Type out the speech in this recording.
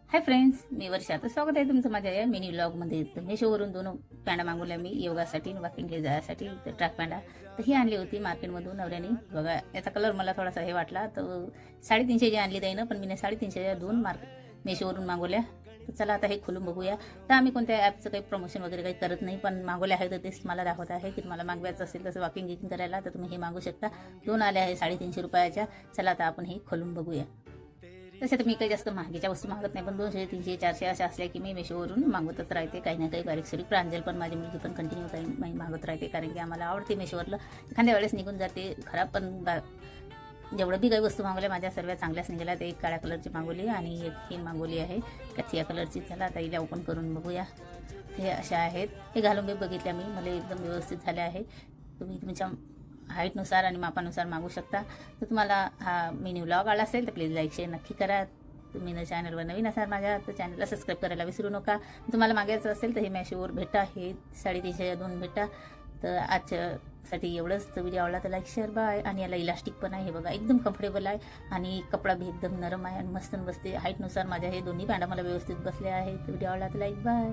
Hi friends, मी वर्षा. तर स्वागत आहे तुमचं माझ्या या मिनी व्लॉगमध्ये. तर मेशोवरून 2 पॅन्टा मागवल्या मी योगासाठी आणि वॉकिंगला जायसाठी. तर ट्रॅक पॅन्टा तर ही आणली होती मार्केटमधून नवऱ्याने. बघा याचा कलर मला थोडासा हे वाटला, तर 350 आणली त्यानं, पण मी 350 2 मेशोवरून मागवल्या. तर चला आता हे खोलून बघूया. तर आम्ही कोणत्या ॲपचं काही प्रमोशन वगैरे काही करत नाही, पण मागवले आहे तर तेच मला दाखवत आहे की तुम्हाला मागवायचं असेल तसं वॉकिंग करायला तर तुम्ही हे मागू शकता. 2 आल्या आहे 350 रुपयाच्या. चला आता आपण हे खोलून बघूया. तसे तर मी काही जास्त महागीच्या वस्तू मागत नाही, पण 200, 300, 400 अशा असल्या की मी मेशोवरून मागवतच राहते. काही ना काही बारीक प्रांजल पण माझी मुलगी पण कंटिन्यू काही मागत राहते, कारण की आम्हाला आवडते मेशोवरलं. एखाद्या वेळेस निघून जाते खराब, पण जेवढं बी काही वस्तू मागवल्या माझ्या सर्व चांगल्याच निघाल्या. ते एक काळ्या कलरची मागवली आणि एक ही मागवली आहे कथिया कलरची. चला आता हिला ओपन करून बघूया. हे अशा आहेत. हे घालून मी बघितल्या, मला एकदम व्यवस्थित झाले आहे. तुम्ही तुमच्या हाईटनुसार आणि मापानुसार मागू शकता. तर तुम्हाला हा मिनी व्लॉग आला असेल तर प्लीज लाईक शेअर नक्की करा. तुम्ही चॅनलवर नवीन असाल माझ्या तर चॅनलला सबस्क्राईब करायला विसरू नका. तुम्हाला मागायचं असेल तर हे मेशोवर भेटा. हे 350 2 भेटा. तर आजच्यासाठी एवढंच. तर व्हिडिओ आवडला तर लाईक शेअर बाय. आणि याला इलास्टिक पण आहे, हे बघा एकदम कम्फर्टेबल आहे आणि कपडा भी एकदम नरम आहे आणि मस्त बसते. हाईटनुसार माझ्या हे दोन्ही पॅन्टा मला व्यवस्थित बसले आहेत. व्हिडिओ आवडला तर लाईक बाय.